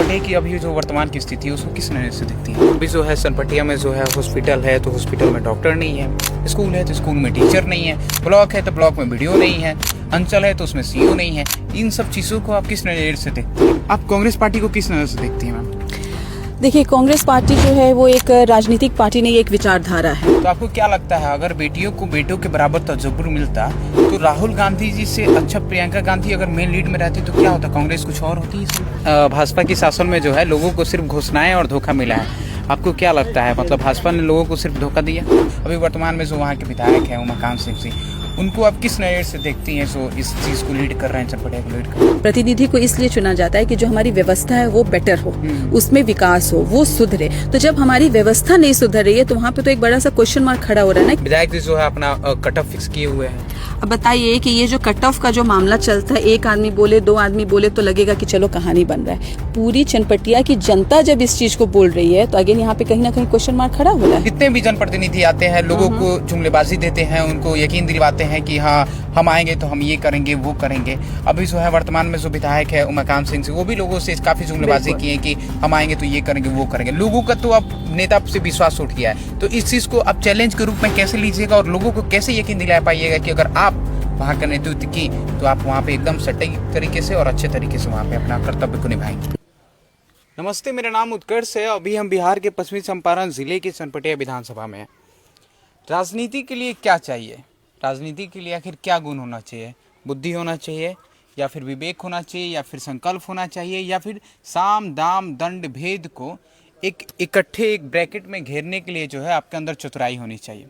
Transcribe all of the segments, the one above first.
सनपटिया की अभी जो वर्तमान की स्थिति है उसको किस नजर से देखती है? अभी जो है सनपटिया में जो है हॉस्पिटल है तो हॉस्पिटल में डॉक्टर नहीं है, स्कूल है तो स्कूल में टीचर नहीं है, ब्लॉक है तो ब्लॉक में वीडियो नहीं है, अंचल है तो उसमें सीओ नहीं है। इन सब चीज़ों को आप किस नज़र से देखती हैं? आप कांग्रेस पार्टी को किस नज़र से देखती हैं मैम? देखिए, कांग्रेस पार्टी जो है वो एक राजनीतिक पार्टी नहीं, एक विचारधारा है। तो आपको क्या लगता है अगर बेटियों को बेटों के बराबर तजुर्बा मिलता तो राहुल गांधी जी से अच्छा प्रियंका गांधी अगर मेन लीड में रहती तो क्या होता? कांग्रेस कुछ और होती है। भाजपा की शासन में जो है लोगों को सिर्फ घोषणाएं और धोखा मिला है। आपको क्या लगता है, मतलब भाजपा ने लोगों को सिर्फ धोखा दिया? अभी वर्तमान में जो वहाँ के विधायक हैं उमाकांत सिंह जी, उनको आप किस नज़र से देखती हैं जो इस चीज़ को लीड कर रहे हैं, सनपटिया को लीड कर रहे हैं? प्रतिनिधि को इसलिए चुना जाता है कि जो हमारी व्यवस्था है वो बेटर हो, उसमें विकास हो, वो सुधरे। तो जब हमारी व्यवस्था नहीं सुधर रही है तो वहाँ पे तो एक बड़ा सा क्वेश्चन मार्क खड़ा हो रहा है ना। विधायक जी जो है अपना कट ऑफ फिक्स किए हुए हैं। अब बताइए कि ये जो कट ऑफ का जो मामला चलता है, एक आदमी बोले, दो आदमी बोले तो लगेगा कि चलो कहानी बन रहा है। पूरी चनपटिया की जनता जब इस चीज को बोल रही है तो अगेन यहाँ पे कहीं ना कहीं क्वेश्चन मार्क खड़ा हो रहा है। कितने भी जनप्रतिनिधि आते हैं, लोगों को जुमलेबाजी देते हैं, उनको यकीन दिलवाते हैं कि हाँ हम आएंगे तो हम ये करेंगे वो करेंगे। अभी जो है वर्तमान में जो विधायक है उमाकांत सिंह, वो भी लोगों से काफी जुमलेबाजी की है कि हम आएंगे तो ये करेंगे वो करेंगे। लोगों का तो अब नेता से विश्वास उठ गया है। तो इस चीज को आप चैलेंज के रूप में कैसे लीजिएगा और लोगों को कैसे यकीन दिला पाइएगा कि अगर आप वहाँ का नेतृत्व की तो आप वहाँ पे एकदम सटीक तरीके से और अच्छे तरीके से वहाँ पे अपना कर्तव्य को निभाएंगे? नमस्ते, मेरा नाम उत्कर्ष है। अभी हम बिहार के पश्चिमी चंपारण जिले के सनपटिया विधानसभा में हैं। राजनीति के लिए क्या चाहिए? राजनीति के लिए आखिर क्या गुण होना चाहिए? बुद्धि होना चाहिए या फिर विवेक होना चाहिए या फिर संकल्प होना चाहिए या फिर साम दाम दंड भेद को एक इकट्ठे एक ब्रैकेट में घेरने के लिए जो है आपके अंदर चतुराई होनी चाहिए?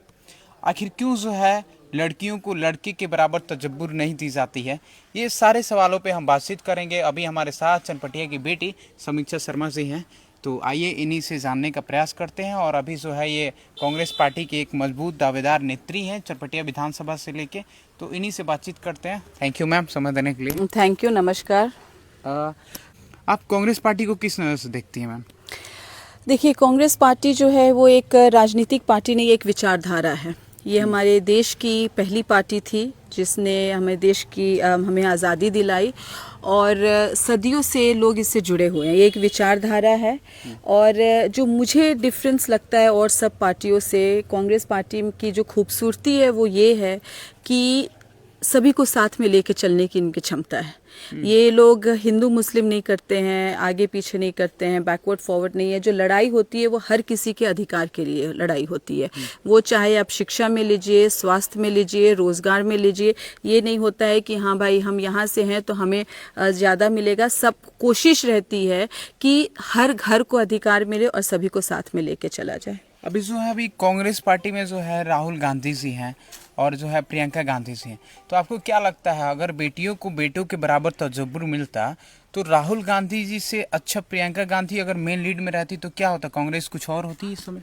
आखिर क्यों जो है लड़कियों को लड़के के बराबर तजब्बुर नहीं दी जाती है? ये सारे सवालों पे हम बातचीत करेंगे। अभी हमारे साथ चनपटिया की बेटी समीक्षा शर्मा जी हैं, तो आइए इन्हीं से जानने का प्रयास करते हैं। और अभी जो है ये कांग्रेस पार्टी की एक मजबूत दावेदार नेत्री हैं चनपटिया विधानसभा से लेके, तो इन्हीं से बातचीत करते हैं। थैंक यू मैम समय देने के लिए। थैंक यू, नमस्कार। आप कांग्रेस पार्टी को किस नज़र से देखती हैं मैम? देखिए, कांग्रेस पार्टी जो है वो एक राजनीतिक पार्टी नहीं, एक विचारधारा है। ये हमारे देश की पहली पार्टी थी जिसने हमें देश की हमें आज़ादी दिलाई और सदियों से लोग इससे जुड़े हुए हैं। ये एक विचारधारा है और जो मुझे डिफरेंस लगता है और सब पार्टियों से, कांग्रेस पार्टी की जो खूबसूरती है वो ये है कि सभी को साथ में लेके चलने की इनकी क्षमता है। ये लोग हिंदू मुस्लिम नहीं करते हैं, आगे पीछे नहीं करते हैं, बैकवर्ड फॉरवर्ड नहीं है। जो लड़ाई होती है वो हर किसी के अधिकार के लिए लड़ाई होती है। वो चाहे आप शिक्षा में लीजिए, स्वास्थ्य में लीजिए, रोजगार में लीजिए। ये नहीं होता है कि हाँ भाई हम यहाँ से हैं तो हमें ज़्यादा मिलेगा। सब कोशिश रहती है कि हर घर को अधिकार मिले और सभी को साथ में लेके चला जाए। अभी जो है अभी कांग्रेस पार्टी में जो है राहुल गांधी जी हैं और जो है प्रियंका गांधी जी हैं, तो आपको क्या लगता है अगर बेटियों को बेटों के बराबर तजुर्बा मिलता तो राहुल गांधी जी से अच्छा प्रियंका गांधी अगर मेन लीड में रहती तो क्या होता? कांग्रेस कुछ और होती इस समय?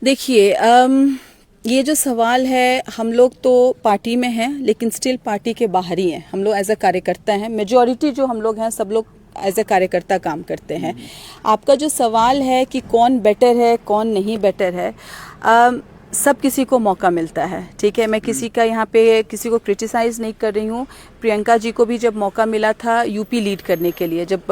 देखिए, ये जो सवाल है, हम लोग तो पार्टी में हैं लेकिन स्टिल पार्टी के बाहर ही हैं। हम लोग एज अ कार्यकर्ता हैं। मेजॉरिटी जो हम लोग हैं सब लोग एज ए कार्यकर्ता काम करते हैं। आपका जो सवाल है कि कौन बेटर है कौन नहीं बेटर है, सब किसी को मौका मिलता है, ठीक है। मैं किसी का यहाँ पे किसी को क्रिटिसाइज़ नहीं कर रही हूँ। प्रियंका जी को भी जब मौका मिला था यूपी लीड करने के लिए, जब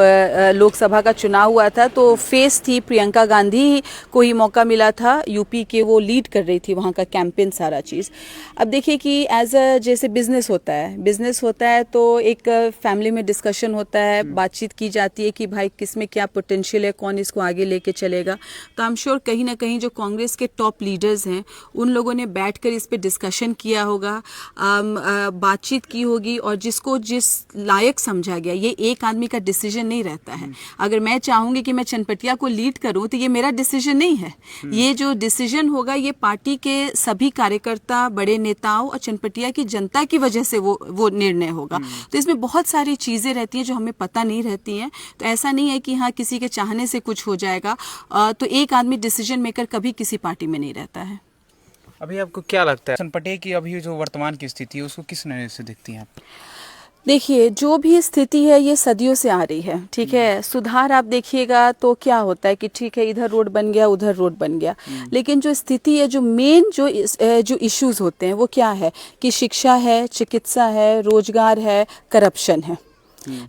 लोकसभा का चुनाव हुआ था तो फेस थी प्रियंका गांधी को ही मौका मिला था यूपी के, वो लीड कर रही थी वहाँ का कैंपेन सारा चीज़। अब देखिए कि एज अ जैसे बिजनेस होता है तो एक फैमिली में डिस्कशन होता है, बातचीत की जाती है कि भाई किस में क्या पोटेंशियल है, कौन इसको आगे लेके चलेगा। तो आई एम श्योर कहीं ना कहीं जो कांग्रेस के टॉप लीडर्स हैं उन लोगों ने बैठकर इस पे डिस्कशन किया होगा, बातचीत की होगी और जिसको जिस लायक समझा गया। ये एक आदमी का डिसीजन नहीं रहता है। अगर मैं चाहूंगी कि मैं चनपटिया को लीड करूं तो ये मेरा डिसीजन नहीं है। ये जो डिसीजन होगा ये पार्टी के सभी कार्यकर्ता, बड़े नेताओं और चनपटिया की जनता की वजह से वो निर्णय होगा। तो इसमें बहुत सारी चीजें रहती हैं जो हमें पता नहीं रहती हैं। तो ऐसा नहीं है कि हाँ किसी के चाहने से कुछ हो जाएगा। तो एक आदमी डिसीजन मेकर कभी किसी पार्टी में नहीं रहता है। अभी आपको क्या लगता है सनपटिया की अभी जो वर्तमान की स्थिति है उसको किस नज़र से देखती हैं आप? देखिए, जो भी स्थिति है ये सदियों से आ रही है, ठीक है। सुधार आप देखिएगा तो क्या होता है कि ठीक है इधर रोड बन गया, उधर रोड बन गया, लेकिन जो स्थिति है, जो मेन जो इश्यूज होते हैं वो क्या है कि शिक्षा है, चिकित्सा है, रोजगार है, करप्शन है।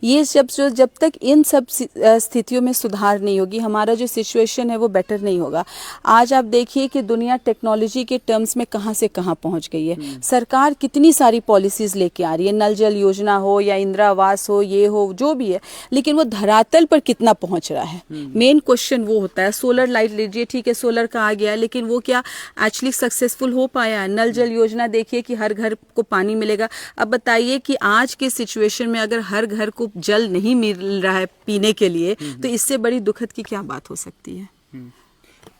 ये जब तक इन सब स्थितियों में सुधार नहीं होगी, हमारा जो सिचुएशन है वो बेटर नहीं होगा। आज आप देखिए कि दुनिया टेक्नोलॉजी के टर्म्स में कहाँ से कहाँ पहुँच गई है। सरकार कितनी सारी पॉलिसीज लेके आ रही है, नल जल योजना हो या इंदिरा आवास हो, ये हो जो भी है, लेकिन वो धरातल पर कितना पहुँच रहा है, मेन क्वेश्चन वो होता है। सोलर लाइट लीजिए, ठीक है सोलर का आ गया, लेकिन वो क्या एक्चुअली सक्सेसफुल हो पाया है? नल जल योजना देखिए कि हर घर को पानी मिलेगा। अब बताइए कि आज के सिचुएशन में अगर हर घर को जल नहीं मिल रहा है पीने के लिए, तो इससे बड़ी दुखद की क्या बात हो सकती है।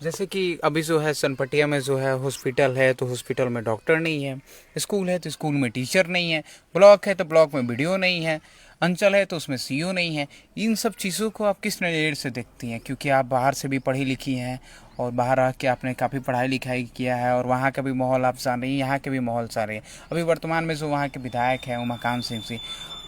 जैसे कि अभी जो है सनपटिया में जो है हॉस्पिटल है तो हॉस्पिटल में डॉक्टर नहीं है, स्कूल है तो स्कूल में टीचर नहीं है, ब्लॉक है तो ब्लॉक में बीडीओ नहीं है, अंचल है तो उसमें सीईओ नहीं है। इन सब चीज़ों को आप किस नज़र से देखती हैं? क्योंकि आप बाहर से भी पढ़ी लिखी हैं और बाहर आके आपने काफ़ी पढ़ाई लिखाई किया है और वहाँ का भी माहौल आप जान रही हैं, यहाँ के भी माहौल जान रही हैं। अभी वर्तमान में जो वहाँ के विधायक हैं उमाकांत सिंह जी,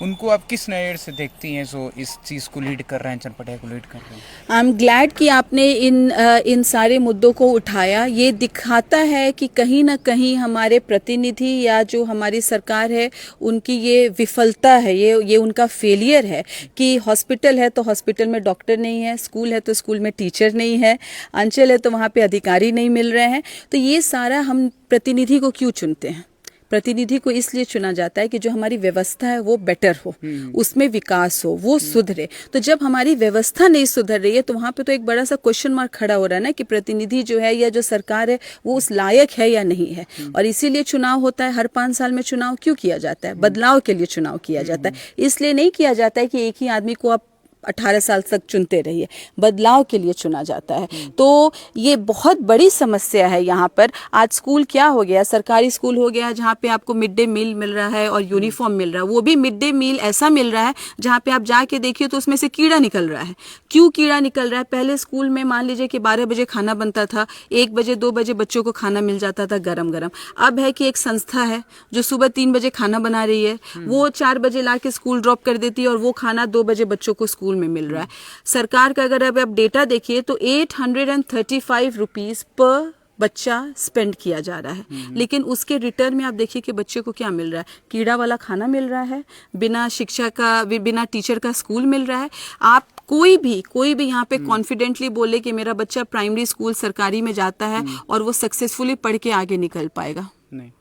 उनको आप किस नज़र से देखती हैं जो इस चीज़ को लीड कर रहे हैं, चनपटिया को लीड कर रहे हैं? आई एम ग्लैड कि आपने इन सारे मुद्दों को उठाया। ये दिखाता है कि कहीं ना कहीं हमारे प्रतिनिधि या जो हमारी सरकार है उनकी ये विफलता है, ये उनका फेलियर है कि हॉस्पिटल है तो हॉस्पिटल में डॉक्टर नहीं है, स्कूल है तो स्कूल में टीचर नहीं है, अंचल है तो वहाँ पे अधिकारी नहीं मिल रहे हैं। तो ये सारा हम प्रतिनिधि को क्यों चुनते हैं? प्रतिनिधि को इसलिए चुना जाता है कि जो हमारी व्यवस्था है वो बेटर हो, उसमें विकास हो, वो सुधरे। तो जब हमारी व्यवस्था नहीं सुधर रही है तो वहां पे तो एक बड़ा सा क्वेश्चन मार्क खड़ा हो रहा है ना कि प्रतिनिधि जो है या जो सरकार है वो उस लायक है या नहीं है। और इसीलिए चुनाव होता है, हर 5 साल में चुनाव क्यों किया जाता है? बदलाव के लिए चुनाव किया जाता है। इसलिए नहीं किया जाता है कि एक ही आदमी को आप 18 साल तक चुनते रहिए, बदलाव के लिए चुना जाता है। तो ये बहुत बड़ी समस्या है यहाँ पर। आज स्कूल क्या हो गया, सरकारी स्कूल हो गया जहाँ पे आपको मिड डे मील मिल रहा है और यूनिफॉर्म मिल रहा है। वो भी मिड डे मील ऐसा मिल रहा है जहाँ पे आप जाके देखिए तो उसमें से कीड़ा निकल रहा है। क्यों कीड़ा निकल रहा है? पहले स्कूल में मान लीजिए कि 12 बजे खाना बनता था, 1 बजे 2 बजे बच्चों को खाना मिल जाता था गरम गरम। अब है कि एक संस्था है जो सुबह 3 बजे खाना बना रही है, वो 4 बजे ला के स्कूल ड्रॉप कर देती है और वो खाना 2 बजे बच्चों को स्कूल में मिल रहा है। सरकार का अगर अब आप डेटा देखिए तो 835 रुपीज पर बच्चा स्पेंड किया जा रहा है, लेकिन उसके रिटर्न में आप देखिए कि बच्चे को क्या मिल रहा है? कीड़ा वाला खाना मिल रहा है, बिना शिक्षा का, बिना टीचर का स्कूल मिल रहा है। आप कोई भी यहाँ पे कॉन्फिडेंटली बोले कि मेरा बच्चा प्राइमरी स्कूल सरकारी में जाता है और वो सक्सेसफुली पढ़ के आगे निकल पाएगा? नहीं।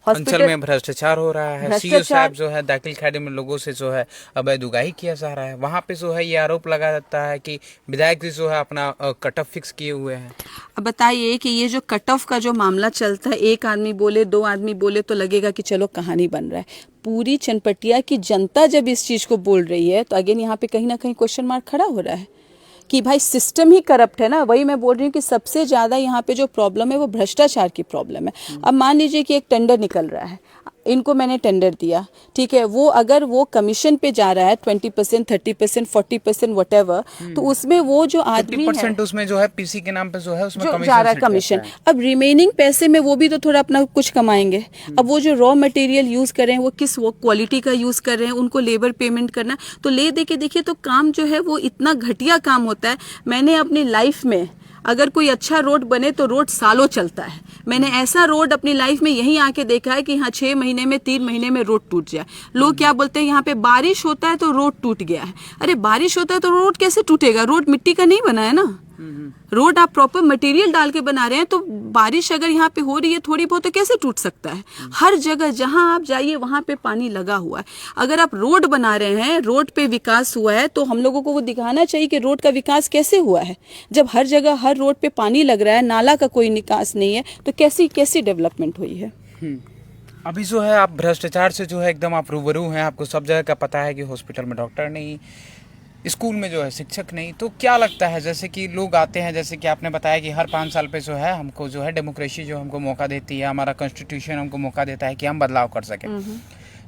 हॉस्पिटल अंचल में भ्रष्टाचार हो रहा है, सीईओ साहब जो है दाखिल खाने में लोगों से जो है अवैध उगाही किया जा रहा है। वहाँ पे जो है ये आरोप लगा जाता है कि विधायक जी जो है अपना कट ऑफ फिक्स किए हुए हैं। अब बताइए कि ये जो कट ऑफ का जो मामला चलता है, एक आदमी बोले 2 आदमी बोले तो लगेगा कि चलो कहानी बन रहा है। पूरी चनपटिया की जनता जब इस चीज को बोल रही है तो अगेन यहाँ पे कहीं ना कहीं क्वेश्चन मार्क खड़ा हो रहा है कि भाई सिस्टम ही करप्ट है ना। वही मैं बोल रही हूँ कि सबसे ज्यादा यहाँ पे जो प्रॉब्लम है वो भ्रष्टाचार की प्रॉब्लम है। अब मान लीजिए कि एक टेंडर निकल रहा है, इनको मैंने टेंडर दिया, ठीक है, वो अगर वो कमीशन पे जा रहा है 20%, 30%, 40% व्हाटएवर, तो उसमें वो जो आदमी 50% उसमें जो है पीसी के नाम पे जो है उसमें जो कमीशन जा रहा है कमीशन, अब रिमेनिंग पैसे में वो भी तो थोड़ा अपना कुछ कमाएंगे। अब वो जो रॉ मटेरियल यूज कर रहे हैं वो किस वो क्वालिटी का यूज कर रहे हैं, उनको लेबर पेमेंट करना है। तो ले दे के देखिए तो काम जो है वो इतना घटिया काम होता है। मैंने अपनी लाइफ में अगर कोई अच्छा रोड बने तो रोड सालों चलता है। मैंने ऐसा रोड अपनी लाइफ में यहीं आके देखा है कि हाँ 6 महीने में 3 महीने में रोड टूट जाए। लोग क्या बोलते हैं यहाँ पे बारिश होता है तो रोड टूट गया है। अरे बारिश होता है तो रोड कैसे टूटेगा? रोड मिट्टी का नहीं बना है ना। रोड आप प्रॉपर मटेरियल डाल के बना रहे हैं, तो बारिश अगर यहाँ पे हो रही है थोड़ी बहुत तो कैसे टूट सकता है? हर जगह जहां आप जाइए वहां पे पानी लगा हुआ है। अगर आप रोड बना रहे हैं, रोड पे विकास हुआ है, तो हम लोगों को वो दिखाना चाहिए कि रोड का विकास कैसे हुआ है। जब हर जगह हर रोड पे पानी लग रहा है, नाला का कोई निकास नहीं है, तो कैसी डेवलपमेंट हुई है? अभी जो है आप भ्रष्टाचार से जो है एकदम आप रूबरू हैं, आपको सब जगह का पता है कि हॉस्पिटल में डॉक्टर नहीं, स्कूल में जो है शिक्षक नहीं। तो क्या लगता है, जैसे कि लोग आते हैं, जैसे कि आपने बताया कि हर 5 साल पे जो है हमको जो है डेमोक्रेसी जो हमको मौका देती है, हमारा कॉन्स्टिट्यूशन हमको मौका देता है कि हम बदलाव कर सकें।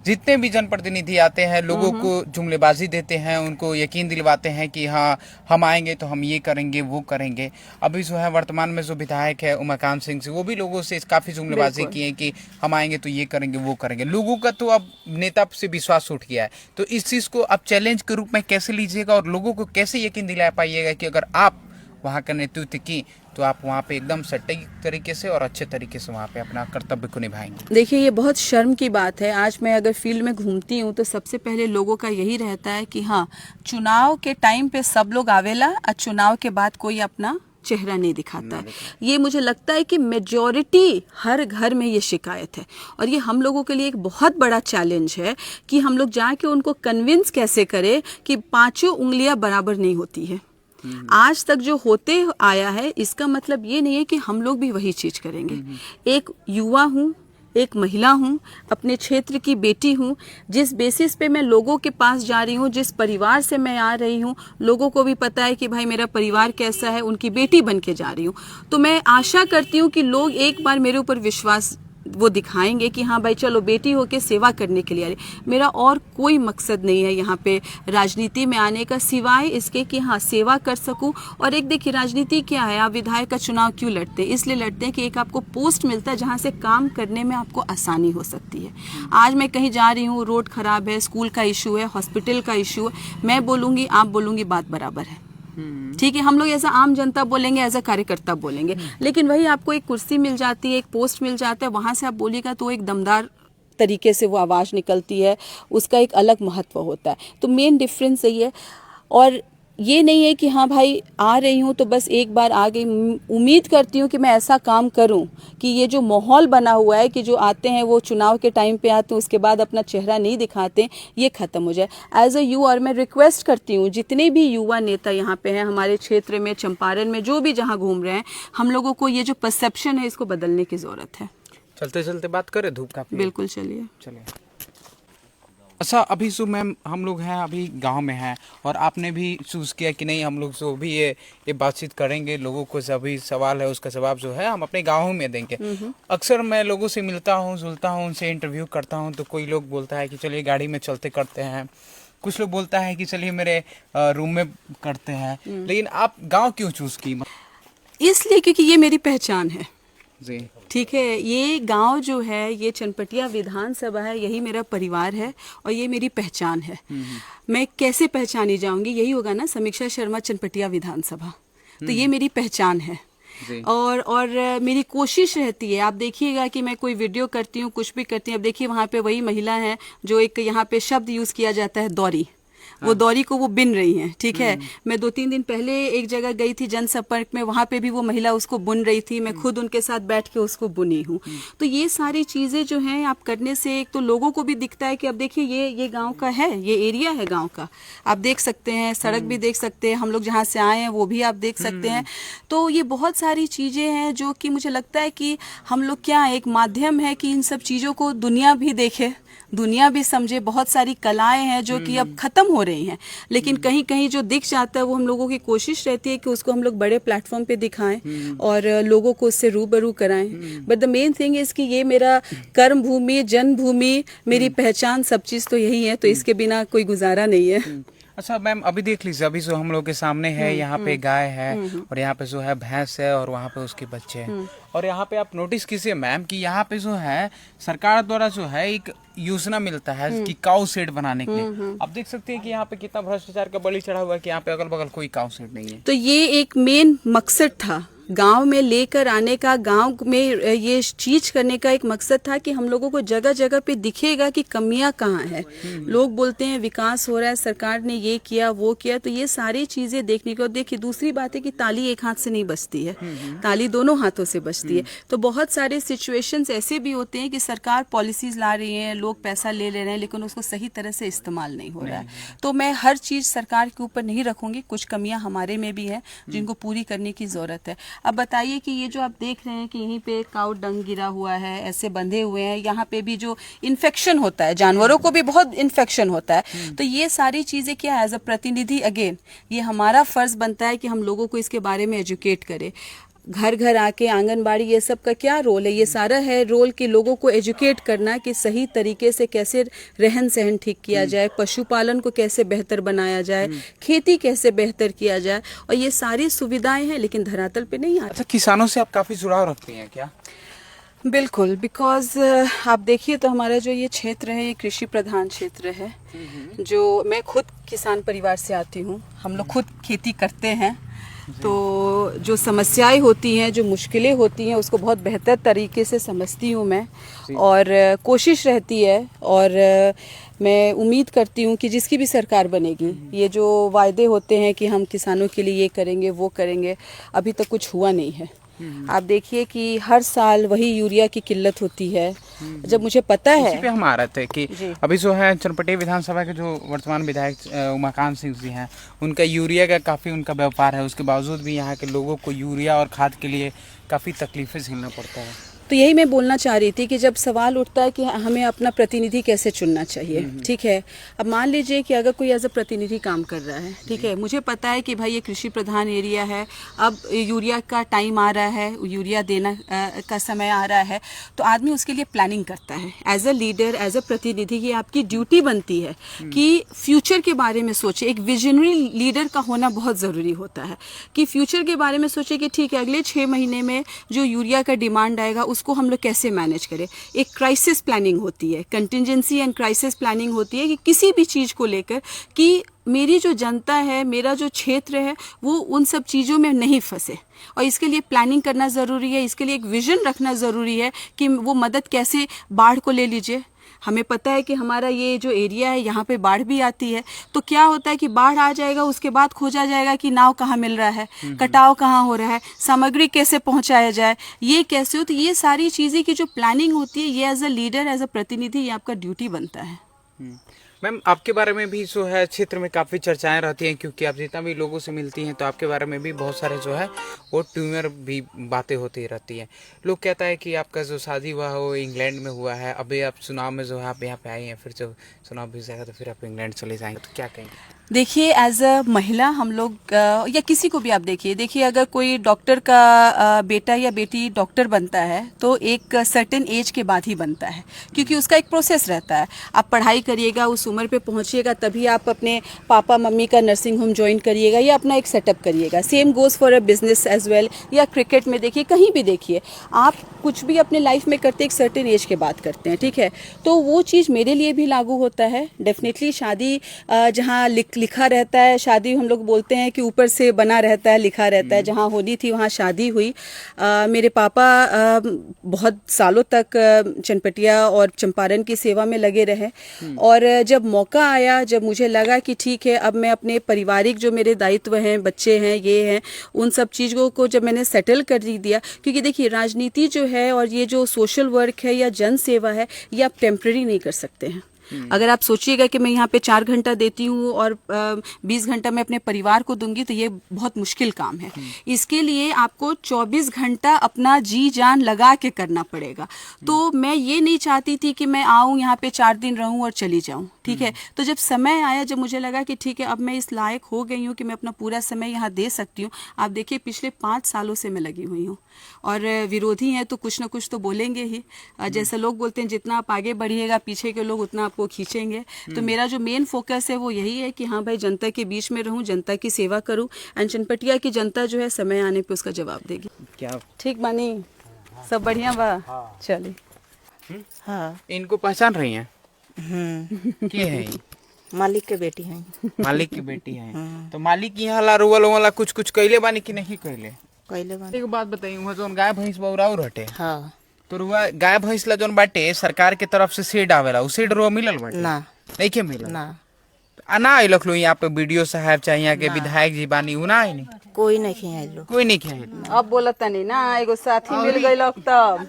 जितने भी जनप्रतिनिधि आते हैं लोगों को जुमलेबाजी देते हैं, उनको यकीन दिलवाते हैं कि हाँ हम आएंगे तो हम ये करेंगे वो करेंगे। अभी जो है वर्तमान में जो विधायक है उमाकांत सिंह से, वो भी लोगों से काफ़ी जुमलेबाजी की है कि हम आएंगे तो ये करेंगे वो करेंगे। लोगों का तो अब नेता से विश्वास उठ गया है। तो इस चीज़ को आप चैलेंज के रूप में कैसे लीजिएगा और लोगों को कैसे यकीन दिला पाइएगा कि अगर आप वहाँ का नेतृत्व की तो आप वहाँ पे एकदम सटीक तरीके से और अच्छे तरीके से वहाँ पे अपना कर्तव्य को निभाएंगे? देखिए, ये बहुत शर्म की बात है। आज मैं अगर फील्ड में घूमती हूँ तो सबसे पहले लोगों का यही रहता है कि हाँ, चुनाव के टाइम पे सब लोग आवेला और चुनाव के बाद कोई अपना चेहरा नहीं दिखाता है। ये मुझे लगता है कि मेजॉरिटी हर घर में ये शिकायत है और ये हम लोगों के लिए एक बहुत बड़ा चैलेंज है कि हम लोग जाके उनको कन्विंस कैसे करें कि पांचों उंगलियां बराबर नहीं होती है। आज तक जो होते आया है इसका मतलब ये नहीं है कि हम लोग भी वही चीज करेंगे। एक युवा हूँ, एक महिला हूँ, अपने क्षेत्र की बेटी हूँ, जिस बेसिस पे मैं लोगों के पास जा रही हूँ, जिस परिवार से मैं आ रही हूँ, लोगों को भी पता है कि भाई मेरा परिवार कैसा है, उनकी बेटी बन के जा रही हूँ। तो मैं आशा करती हूँ कि लोग एक बार मेरे ऊपर विश्वास वो दिखाएंगे कि हाँ भाई चलो बेटी होके सेवा करने के लिए आ रही। मेरा और कोई मकसद नहीं है यहाँ पे राजनीति में आने का सिवाय इसके कि हाँ सेवा कर सकूं। और एक देखिए, राजनीति क्या है, आप विधायक का चुनाव क्यों लड़ते हैं? इसलिए लड़ते हैं कि एक आपको पोस्ट मिलता है जहाँ से काम करने में आपको आसानी हो सकती है। आज मैं कहीं जा रही हूँ, रोड खराब है, स्कूल का इशू है, हॉस्पिटल का इशू है, मैं बोलूँगी, आप बोलूँगी, बात बराबर है। ठीक है, हम लोग ऐसा आम जनता बोलेंगे, एज अ कार्यकर्ता बोलेंगे, लेकिन वही आपको एक कुर्सी मिल जाती है, एक पोस्ट मिल जाता है, वहां से आप बोलिएगा तो एक दमदार तरीके से वो आवाज निकलती है, उसका एक अलग महत्व होता है। तो मेन डिफरेंस यही है। और ये नहीं है कि हाँ भाई आ रही हूँ तो बस एक बार आ गई। उम्मीद करती हूँ कि मैं ऐसा काम करूँ कि ये जो माहौल बना हुआ है कि जो आते हैं वो चुनाव के टाइम पे आते हैं, उसके बाद अपना चेहरा नहीं दिखाते, ये खत्म हो जाए एज अ यू। और मैं रिक्वेस्ट करती हूँ जितने भी युवा नेता यहाँ पे हैं हमारे क्षेत्र में, चंपारण में, जो भी जहाँ घूम रहे हैं, हम लोगों को ये जो परसेप्शन है इसको बदलने की जरूरत है। चलते चलते बात करें, धूप काफी। बिल्कुल, चलिए। अच्छा, अभी सो मैम हम लोग हैं अभी गांव में हैं और आपने भी चूज़ किया कि नहीं हम लोग सो भी ये बातचीत करेंगे, लोगों को सभी सवाल है उसका जवाब जो है हम अपने गाँव में देंगे। अक्सर मैं लोगों से मिलता हूँ, जुलता हूँ, उनसे इंटरव्यू करता हूँ तो कोई लोग बोलता है कि चलिए गाड़ी में चलते करते हैं, कुछ लोग बोलता है कि चलिए मेरे रूम में करते हैं। लेकिन आप गाँव क्यों चूज़ की? इसलिए क्योंकि ये मेरी पहचान है जी। ठीक है, ये गांव जो है, ये चनपटिया विधानसभा है, यही मेरा परिवार है और ये मेरी पहचान है। मैं कैसे पहचानी जाऊंगी? यही होगा ना, समीक्षा शर्मा चनपटिया विधानसभा, तो ये मेरी पहचान है। और मेरी कोशिश रहती है, आप देखिएगा कि मैं कोई वीडियो करती हूँ, कुछ भी करती हूँ, अब देखिए वहाँ पे वही महिला है जो एक यहाँ पे शब्द यूज किया जाता है, दौरी। वो दौरी को वो बिन रही हैं, ठीक है। मैं 2-3 दिन पहले एक जगह गई थी जनसंपर्क में, वहां पे भी वो महिला उसको बुन रही थी, मैं खुद उनके साथ बैठ के उसको बुनी हूँ। तो ये सारी चीजें जो हैं आप करने से एक तो लोगों को भी दिखता है कि अब देखिए ये गांव का है, ये एरिया है गांव का, आप देख सकते हैं, सड़क भी देख सकते हैं, हम लोग जहाँ से आए हैं वो भी आप देख सकते हैं। तो ये बहुत सारी चीजें हैं जो कि मुझे लगता है कि हम लोग क्या एक माध्यम है कि इन सब चीजों को दुनिया भी देखे, दुनिया भी समझे। बहुत सारी कलाएं हैं जो कि अब खत्म हो रही हैं, लेकिन कहीं कहीं जो दिख जाता है वो हम लोगों की कोशिश रहती है कि उसको हम लोग बड़े प्लेटफॉर्म पे दिखाएं और लोगों को उससे रूबरू कराएं। But the main thing is कि ये मेरा कर्म भूमि, जन्मभूमि, मेरी पहचान, सब चीज तो यही है, तो इसके बिना कोई गुजारा नहीं है। अच्छा मैम, अभी देख लीजिए, अभी जो हम लोग के सामने है यहाँ पे गाय है और यहाँ पे जो है भैंस है और वहाँ पे उसके बच्चे हैं। और यहाँ पे आप नोटिस कीजिए मैम कि यहाँ पे जो है सरकार द्वारा जो है एक योजना मिलता है कि काऊ शेड बनाने के लिए। आप देख सकते हैं कि यहाँ पे कितना भ्रष्टाचार का बलि चढ़ा हुआ है कि यहाँ पे अगल बगल कोई काऊ शेड नहीं है। तो ये एक मेन मकसद था गांव में लेकर आने का, गांव में ये चीज करने का एक मकसद था कि हम लोगों को जगह जगह पे दिखेगा कि कमियां कहाँ है। लोग बोलते हैं विकास हो रहा है, सरकार ने ये किया वो किया, तो ये सारी चीजें देखने को। देखिए दूसरी बात है कि ताली एक हाथ से नहीं बजती है, ताली दोनों हाथों से बजती है। तो बहुत सारे सिचुएशंस ऐसे भी होते हैं कि सरकार पॉलिसीज ला रही है, लोग पैसा ले रहे हैं, लेकिन उसको सही तरह से इस्तेमाल नहीं हो रहा है। तो मैं हर चीज सरकार के ऊपर नहीं रखूंगी, कुछ कमियां हमारे में भी है जिनको पूरी करने की जरूरत है। अब बताइए कि ये जो आप देख रहे हैं कि यहीं पे काऊ डंग गिरा हुआ है, ऐसे बंधे हुए हैं, यहाँ पे भी जो इन्फेक्शन होता है, जानवरों को भी बहुत इन्फेक्शन होता है। तो ये सारी चीजें क्या है, एज अ प्रतिनिधि अगेन ये हमारा फर्ज बनता है कि हम लोगों को इसके बारे में एजुकेट करें। घर घर आके आंगनबाड़ी ये सब का क्या रोल है? ये सारा है रोल कि लोगों को एजुकेट करना कि सही तरीके से कैसे रहन सहन ठीक किया जाए, पशुपालन को कैसे बेहतर बनाया जाए, खेती कैसे बेहतर किया जाए, और ये सारी सुविधाएं हैं लेकिन धरातल पे नहीं आती। अच्छा, किसानों से आप काफी जुड़ाव रखते हैं क्या? बिल्कुल, बिकॉज आप देखिए तो हमारा जो ये क्षेत्र है ये कृषि प्रधान क्षेत्र है। जो मैं खुद किसान परिवार से आती हूँ, हम लोग खुद खेती करते हैं, तो जो समस्याएं होती हैं, जो मुश्किलें होती हैं, उसको बहुत बेहतर तरीके से समझती हूँ मैं, और कोशिश रहती है, और मैं उम्मीद करती हूँ कि जिसकी भी सरकार बनेगी, ये जो वायदे होते हैं कि हम किसानों के लिए ये करेंगे वो करेंगे, अभी तक कुछ हुआ नहीं है। आप देखिए कि हर साल वही यूरिया की किल्लत होती है। जब मुझे पता है, इसी पे हम आ रहे थे कि अभी जो है चनपटिया विधानसभा के जो वर्तमान विधायक उमाकांत सिंह जी हैं, उनका यूरिया का काफ़ी उनका व्यापार है, उसके बावजूद भी यहाँ के लोगों को यूरिया और खाद के लिए काफ़ी तकलीफें झेलना पड़ता है। तो यही मैं बोलना चाह रही थी कि जब सवाल उठता है कि हमें अपना प्रतिनिधि कैसे चुनना चाहिए, ठीक है। अब मान लीजिए कि अगर कोई एज अ प्रतिनिधि काम कर रहा है, ठीक है, मुझे पता है कि भाई ये कृषि प्रधान एरिया है, अब यूरिया का टाइम आ रहा है, यूरिया देना का समय आ रहा है, तो आदमी उसके लिए प्लानिंग करता है। As a leader, as a प्रतिनिधि, ये आपकी ड्यूटी बनती है कि फ्यूचर के बारे में सोचे। एक विजनरी लीडर का होना बहुत ज़रूरी होता है कि फ्यूचर के बारे में सोचे कि ठीक है, अगले 6 महीने में जो यूरिया का डिमांड आएगा उसको हम लोग कैसे मैनेज करें। एक क्राइसिस प्लानिंग होती है, कंटिजेंसी एंड क्राइसिस प्लानिंग होती है कि किसी भी चीज़ को लेकर कि मेरी जो जनता है, मेरा जो क्षेत्र है, वो उन सब चीज़ों में नहीं फंसे, और इसके लिए प्लानिंग करना ज़रूरी है। इसके लिए एक विजन रखना ज़रूरी है कि वो मदद कैसे, बाढ़ को ले लीजिए, हमें पता है कि हमारा ये जो एरिया है यहाँ पे बाढ़ भी आती है, तो क्या होता है कि बाढ़ आ जाएगा, उसके बाद खोजा जाएगा कि नाव कहाँ मिल रहा है, कटाव कहाँ हो रहा है, सामग्री कैसे पहुँचाया जाए, ये कैसे हो। तो ये सारी चीज़ें की जो प्लानिंग होती है, ये as a leader, as a प्रतिनिधि, ये आपका ड्यूटी बनता है। मैम, आपके बारे में भी जो है क्षेत्र में काफ़ी चर्चाएं रहती हैं, क्योंकि आप जितना भी लोगों से मिलती हैं तो आपके बारे में भी बहुत सारे जो है वो ट्यूमर भी बातें होती रहती हैं। लोग कहता है कि आपका जो शादी हुआ हो इंग्लैंड में हुआ है, अभी आप चुनाव में जो है आप यहाँ पे आई हैं, फिर जब चुनाव भी जाएगा तो फिर आप इंग्लैंड चले जाएंगे, तो क्या कहेंगे? देखिए, एज अ महिला हम लोग या किसी को भी आप देखिए अगर कोई डॉक्टर का बेटा या बेटी डॉक्टर बनता है तो एक सर्टेन एज के बाद ही बनता है, क्योंकि उसका एक प्रोसेस रहता है। आप पढ़ाई करिएगा, उस उम्र पे पहुंचिएगा, तभी आप अपने पापा मम्मी का नर्सिंग होम ज्वाइन करिएगा या अपना एक सेटअप करिएगा। Same goes for a business as well, या क्रिकेट में देखिए, कहीं भी देखिए, आप कुछ भी अपने लाइफ में करते एक सर्टेन एज के बाद करते हैं, ठीक है। तो वो चीज़ मेरे लिए भी लागू होता है। डेफिनेटली शादी जहाँ लिखा रहता है, शादी हम लोग बोलते हैं कि ऊपर से बना रहता है, लिखा रहता है, जहाँ होनी थी वहाँ शादी हुई। मेरे पापा बहुत सालों तक चनपटिया और चंपारण की सेवा में लगे रहे, और जब मौका आया, जब मुझे लगा कि ठीक है, अब मैं अपने पारिवारिक जो मेरे दायित्व हैं, बच्चे हैं, ये हैं, उन सब चीज़ों को जब मैंने सेटल कर दिया, क्योंकि देखिए राजनीति जो है और ये जो सोशल वर्क है या जन सेवा है, ये आप टेम्पररी नहीं कर सकते हैं। अगर आप सोचिएगा कि मैं यहाँ पे 4 घंटा देती हूँ और 20 घंटा मैं अपने परिवार को दूंगी, तो ये बहुत मुश्किल काम है। इसके लिए आपको 24 घंटा अपना जी जान लगा के करना पड़ेगा। तो मैं ये नहीं चाहती थी कि मैं आऊँ यहाँ पे 4 दिन रहूँ और चली जाऊँ, ठीक है। तो जब समय आया, जब मुझे लगा कि ठीक है, अब मैं इस लायक हो गई हूँ कि मैं अपना पूरा समय यहाँ दे सकती हूँ। आप देखिए, पिछले 5 सालों से मैं लगी हुई हूँ, और विरोधी हैं तो कुछ ना कुछ तो बोलेंगे ही। जैसे लोग बोलते हैं, जितना आप आगे बढ़िएगा, पीछे के लोग उतना आपको खींचेंगे। तो मेरा जो मेन फोकस है वो यही है कि हाँ भाई, जनता के बीच में रहूं, जनता की सेवा करूं, एंड चनपटिया की जनता जो है समय आने पे उसका जवाब देगी। क्या ठीक बानी? सब बढ़िया बा? चलिए। हाँ। इनको पहचान रही हैं? क्या है? मालिक के बेटी हैं। मालिक की बेटी है। तो मालिक यहाँ ला रोवल वाला कुछ कुछ कैले बानी कि नहीं कैले? कैले बानी। एक बात बताइए, वहाँ जोन गाय भैंस बौराउर हटे, हाँ। तो रुआ गाय भैंस ला जोन बाटे सरकार के तरफ से शेड आवेला, उ शेड रुआ मिलल बाटे? ना। नहीं के मिलल? ना। ना आई लखलो यहाँ पे वीडियो साहब चाहे यहाँ के विधायक जी बानी, उ ना आई नहीं? कोई नहीं खिया लोग। कोई नहीं खेल। अब बोलत नहीं ना, एगो साथी मिल गई लोग तब।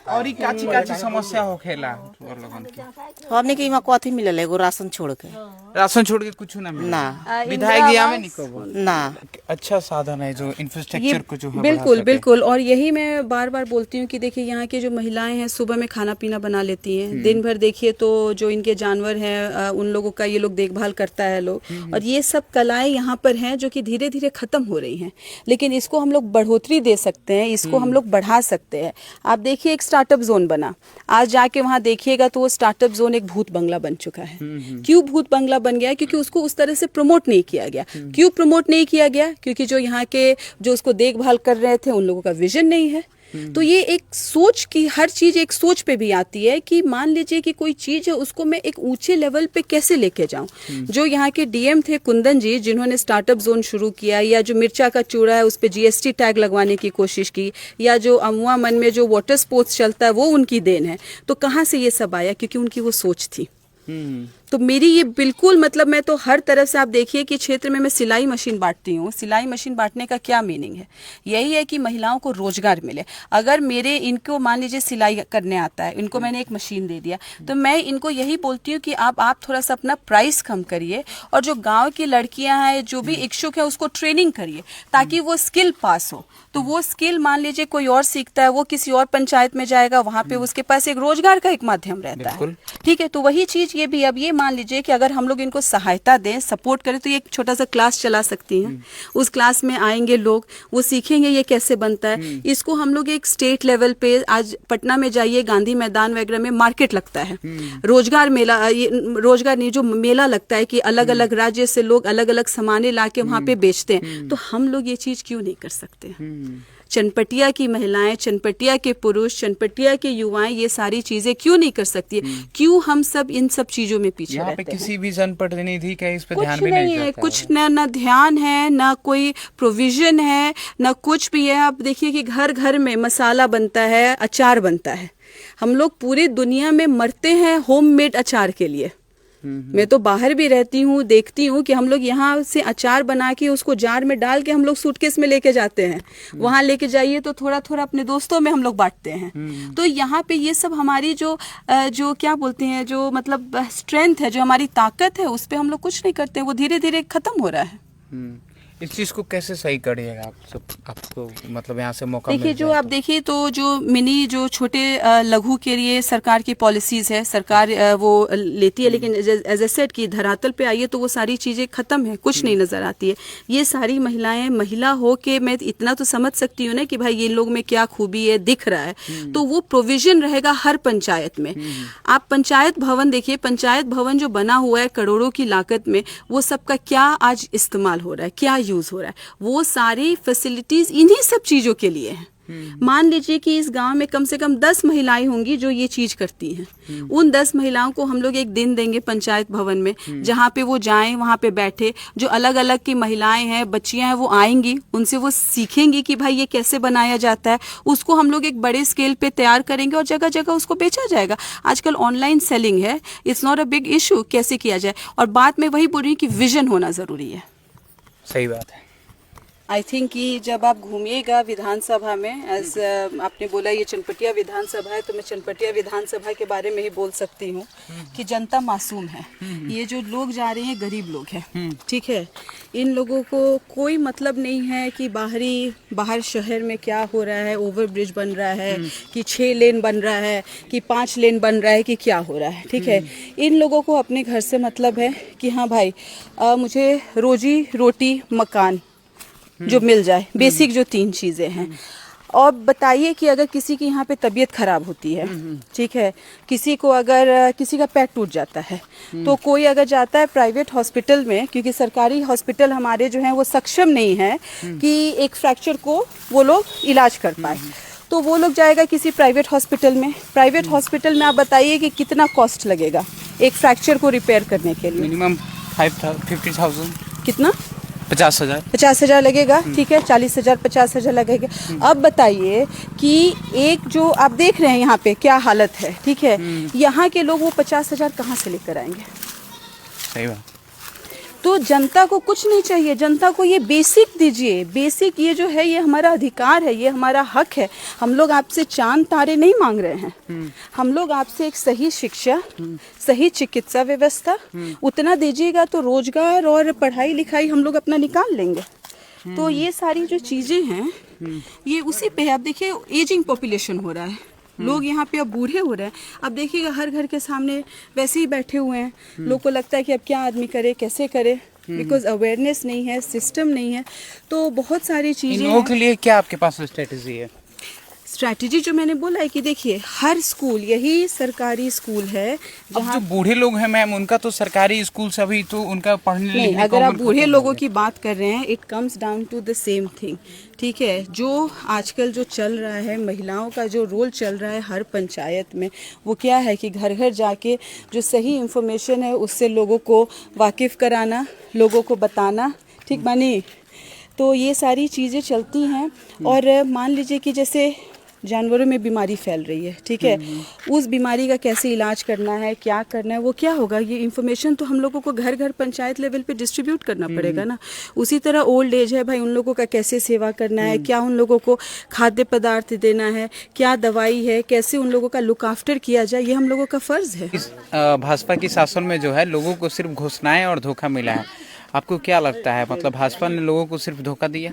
और काची काची समस्या होखेला और लोगन के? हमने के इमा कथी मिलल, एगो राशन छोड़ के। राशन छोड़ के कुछ ना मिला? ना। विधायक जी आवे नहीं कबो? ना। अच्छा साधन है जो इंफ्रास्ट्रक्चर को जो है बिल्कुल बिल्कुल। और यही मैं बार बार बोलती हूँ कि देखिए, यहाँ की जो महिलाएं हैं सुबह में खाना पीना बना लेती हैं, दिन भर देखिए तो जो इनके जानवर हैं उन लोगों का ये लोग देखभाल करता है लोग, और ये सब कलाएं यहाँ पर हैं जो कि धीरे धीरे खत्म हो रही हैं। लेकिन इसको हम लोग बढ़ोतरी दे सकते हैं, इसको हम लोग बढ़ा सकते हैं। आप देखिए, एक स्टार्टअप जोन बना, आज जाके वहाँ देखिएगा तो वो स्टार्टअप जोन एक भूत बंगला बन चुका है। क्यों भूत बंगला बन गया? क्योंकि उसको उस तरह से प्रमोट नहीं किया गया। क्यों प्रमोट नहीं किया गया? क्योंकि जो यहाँ के जो उसको देखभाल कर रहे थे उन लोगों का विजन नहीं है। तो ये एक सोच की, हर चीज एक सोच पे भी आती है कि मान लीजिए कि कोई चीज है उसको मैं एक ऊंचे लेवल पे कैसे लेके जाऊं। जो यहाँ के डीएम थे कुंदन जी, जिन्होंने स्टार्टअप जोन शुरू किया, या जो मिर्चा का चूड़ा है उस पे जीएसटी टैग लगवाने की कोशिश की, या जो अमुआ मन में जो वाटर स्पोर्ट्स चलता है वो उनकी देन है। तो कहाँ से ये सब आया? क्योंकि उनकी वो सोच थी। तो मेरी ये बिल्कुल मतलब, मैं तो हर तरफ से, आप देखिए कि क्षेत्र में मैं सिलाई मशीन बांटती हूँ। सिलाई मशीन बांटने का क्या मीनिंग है? यही है कि महिलाओं को रोजगार मिले। अगर मेरे इनको मान लीजिए सिलाई करने आता है, इनको मैंने एक मशीन दे दिया, तो मैं इनको यही बोलती हूँ कि आप थोड़ा सा अपना प्राइस कम करिए, और जो गाँव की लड़कियाँ हैं जो भी इच्छुक है उसको ट्रेनिंग करिए, ताकि वो स्किल पास हो। तो वो स्किल मान लीजिए कोई और सीखता है, वो किसी और पंचायत में जाएगा, वहां पे उसके पास एक रोजगार का एक माध्यम रहता है। ठीक है, तो वही चीज ये भी, अब ये मान लीजिए कि अगर हम लोग इनको सहायता दें, सपोर्ट करें, तो ये एक छोटा सा क्लास चला सकती हैं। उस क्लास में आएंगे लोग, वो सीखेंगे ये कैसे बनता है। इसको हम लोग एक स्टेट लेवल पे, आज पटना में जाइए, गांधी मैदान वगैरह में मार्केट लगता है, रोजगार मेला, रोजगार नहीं, जो मेला लगता है कि अलग अलग राज्य से लोग अलग अलग सामानें ला के वहां पे बेचते हैं। तो हम लोग ये चीज क्यों नहीं कर सकते? चनपटिया की महिलाएं, चनपटिया के पुरुष, चनपटिया के युवाएं ये सारी चीजें क्यों नहीं कर सकती? क्यों हम सब इन सब चीजों में पीछे यहाँ पे रहते हैं? किसी भी जनप्रतिनिधि का इस पे कुछ ध्यान भी नहीं है, जाता कुछ न ध्यान है, न कोई प्रोविजन है, न कुछ भी है। आप देखिए कि घर घर में मसाला बनता है, अचार बनता है। हम लोग पूरी दुनिया में मरते हैं होममेड अचार के लिए। मैं तो बाहर भी रहती हूँ, देखती हूँ कि हम लोग यहाँ से अचार बना के उसको जार में डाल के हम लोग सूटकेस में लेके जाते हैं। वहां लेके जाइए तो थोड़ा थोड़ा अपने दोस्तों में हम लोग बांटते हैं। तो यहाँ पे ये सब हमारी जो क्या बोलते हैं, जो मतलब स्ट्रेंथ है, जो हमारी ताकत है, उस पे हम लोग कुछ नहीं करते, वो धीरे धीरे खत्म हो रहा है। इस चीज को कैसे सही करिएगा आप सब? आपको मतलब यहाँ से मौका देखिए, मिल जो जाए आप देखिए तो जो मिनी, जो छोटे लघु के लिए सरकार की पॉलिसीज है, सरकार वो लेती है, लेकिन एज ए सेट की धरातल पे आइए तो वो सारी चीजें खत्म है, कुछ नहीं नजर आती है। ये सारी महिलाएं, महिला हो के मैं इतना तो समझ सकती हूँ ना कि भाई ये लोग में क्या खूबी है, दिख रहा है, तो वो प्रोविजन रहेगा हर पंचायत में। आप पंचायत भवन देखिए, पंचायत भवन जो बना हुआ है करोड़ों की लागत में, वो सबका क्या आज इस्तेमाल हो रहा है, क्या यूज हो रहा है? वो सारी फैसिलिटीज इन्हीं सब चीजों के लिए है। मान लीजिए कि इस गांव में कम से कम 10 महिलाएं होंगी जो ये चीज करती हैं। उन 10 महिलाओं को हम लोग एक दिन देंगे पंचायत भवन में, जहाँ पे वो जाएं, वहां पे बैठे, जो अलग अलग की महिलाएं हैं, बच्चियां हैं, वो आएंगी, उनसे वो सीखेंगी कि भाई ये कैसे बनाया जाता है। उसको हम लोग एक बड़े स्केल पे तैयार करेंगे और जगह जगह उसको बेचा जाएगा। आजकल ऑनलाइन सेलिंग है, it's not a big issue, कैसे किया जाए। और बात में वही बोल रही हूँ कि विजन होना जरूरी है। सही बात है। आई थिंक कि जब आप घूमिएगा विधानसभा में, एज आपने बोला ये चनपटिया विधानसभा है, तो मैं चनपटिया विधानसभा के बारे में ही बोल सकती हूँ कि जनता मासूम है। ये जो लोग जा रहे हैं गरीब लोग हैं, ठीक है। इन लोगों को कोई मतलब नहीं है कि बाहर शहर में क्या हो रहा है, ओवर ब्रिज बन रहा है कि 6 लेन बन रहा है कि 5 लेन बन रहा है कि क्या हो रहा है, ठीक है। इन लोगों को अपने घर से मतलब है कि हाँ भाई मुझे रोजी रोटी मकान जो मिल जाए, बेसिक जो 3 चीजें हैं। और बताइए कि अगर किसी की यहाँ पे तबीयत खराब होती है, ठीक है, किसी को अगर किसी का पैर टूट जाता है, तो कोई अगर जाता है प्राइवेट हॉस्पिटल में, क्योंकि सरकारी हॉस्पिटल हमारे जो हैं वो सक्षम नहीं है कि एक फ्रैक्चर को वो लोग इलाज कर पाए, तो वो लोग जाएगा किसी प्राइवेट हॉस्पिटल में। प्राइवेट हॉस्पिटल में आप बताइए कि कितना कॉस्ट लगेगा एक फ्रैक्चर को रिपेयर करने के लिए? मिनिमम 50,000। कितना? 50,000 लगेगा, ठीक है। 40,000 50,000 लगेगा। अब बताइए कि एक जो आप देख रहे हैं यहाँ पे क्या हालत है, ठीक है, यहाँ के लोग वो 50,000 कहाँ से लेकर आएंगे? सही बात। तो जनता को कुछ नहीं चाहिए, जनता को ये बेसिक दीजिए। बेसिक ये जो है ये हमारा अधिकार है, ये हमारा हक है। हम लोग आपसे चांद तारे नहीं मांग रहे हैं, हम लोग आपसे एक सही शिक्षा, सही चिकित्सा व्यवस्था, उतना दीजिएगा तो रोजगार और पढ़ाई लिखाई हम लोग अपना निकाल लेंगे। तो ये सारी जो चीजें हैं ये उसी पे है। अब देखिए एजिंग पॉपुलेशन हो रहा है, लोग यहाँ पे अब बूढ़े हो रहे हैं। अब देखिएगा हर घर के सामने वैसे ही बैठे हुए हैं, लोग को लगता है कि अब क्या आदमी करे, कैसे करे, बिकॉज अवेयरनेस नहीं है, सिस्टम नहीं है। तो बहुत सारी चीजें इन लोगों के लिए क्या आपके पास स्ट्रेटेजी है? स्ट्रैटेजी जो मैंने बोला है कि देखिए हर स्कूल, यही सरकारी स्कूल है अब जो बूढ़े लोग हैं मैम, उनका तो सरकारी स्कूल से अभी तो उनका पढ़ने नहीं, लिखने अगर आप का बूढ़े लोगों की बात कर रहे हैं, it comes down to the same thing. ठीक है, जो आजकल जो चल रहा है, महिलाओं का जो रोल चल रहा है हर पंचायत में, वो क्या है कि घर घर जाके जो सही इंफॉर्मेशन है उससे लोगों को वाकिफ़ कराना, लोगों को बताना। ठीक बानी, तो ये सारी चीज़ें चलती हैं। और मान लीजिए कि जैसे जानवरों में बीमारी फैल रही है, ठीक है, उस बीमारी का कैसे इलाज करना है, क्या करना है, वो क्या होगा, ये इन्फॉर्मेशन तो हम लोगों को घर घर पंचायत लेवल पे डिस्ट्रीब्यूट करना पड़ेगा ना। उसी तरह ओल्ड एज है भाई, उन लोगों का कैसे सेवा करना है, क्या उन लोगों को खाद्य पदार्थ देना है, क्या दवाई है, कैसे उन लोगों का लुक आफ्टर किया जाए, ये हम लोगों का फ़र्ज़ है। भाजपा की शासन में जो है लोगों को सिर्फ घोषणाएं और धोखा मिला है। आपको क्या लगता है, मतलब भाजपा ने लोगों को सिर्फ धोखा दिया?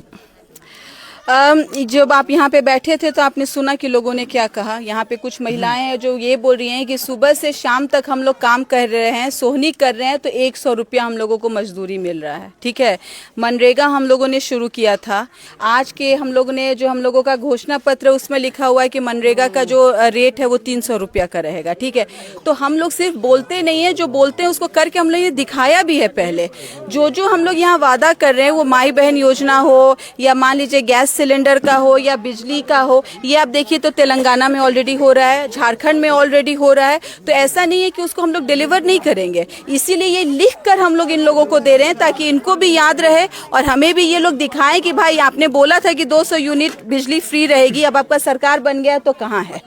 जब आप यहाँ पे बैठे थे तो आपने सुना कि लोगों ने क्या कहा। यहाँ पे कुछ महिलाएं हैं जो ये बोल रही हैं कि सुबह से शाम तक हम लोग काम कर रहे हैं, सोहनी कर रहे हैं, तो 100 रुपया हम लोगों को मजदूरी मिल रहा है। ठीक है, मनरेगा हम लोगों ने शुरू किया था। आज के हम लोगों ने जो हम लोगों का घोषणा पत्र उसमें लिखा हुआ है कि मनरेगा का जो रेट है वो 300 रुपया का रहेगा। ठीक है, तो हम लोग सिर्फ बोलते नहीं है, जो बोलते हैं उसको करके हम लोग ये दिखाया भी है। पहले जो हम लोग यहाँ वादा कर रहे हैं, वो माई बहन योजना हो या मान लीजिए गैस सिलेंडर का हो या बिजली का हो, ये आप देखिए तो तेलंगाना में ऑलरेडी हो रहा है, झारखंड में ऑलरेडी हो रहा है। तो ऐसा नहीं है कि उसको हम लोग डिलीवर नहीं करेंगे, इसीलिए ये लिख कर हम लोग इन लोगों को दे रहे हैं ताकि इनको भी याद रहे और हमें भी ये लोग दिखाएं कि भाई आपने बोला था कि 200 यूनिट बिजली फ्री रहेगी, अब आपका सरकार बन गया तो कहाँ है।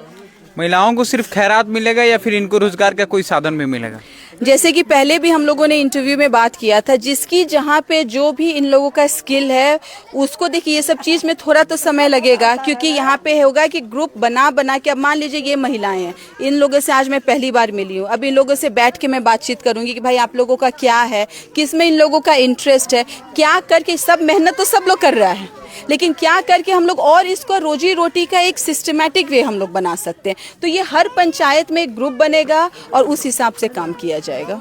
महिलाओं को सिर्फ खैरात मिलेगा या फिर इनको रोजगार का कोई साधन भी मिलेगा? जैसे कि पहले भी हम लोगों ने इंटरव्यू में बात किया था, जिसकी जहाँ पे जो भी इन लोगों का स्किल है उसको देखिए, ये सब चीज़ में थोड़ा तो समय लगेगा क्योंकि यहाँ पे होगा कि ग्रुप बना के, अब मान लीजिए ये महिलाएं हैं, इन लोगों से आज मैं पहली बार मिली हूँ, अब इन लोगों से बैठ के मैं बातचीत करूँगी कि भाई आप लोगों का क्या है, किस में इन लोगों का इंटरेस्ट है, क्या करके, सब मेहनत तो सब लोग कर रहा है, लेकिन क्या करके हम लोग और इसको रोजी रोटी का एक सिस्टमैटिक वे हम लोग बना सकते हैं। तो ये हर पंचायत में एक ग्रुप बनेगा और उस हिसाब से काम किया जाएगा।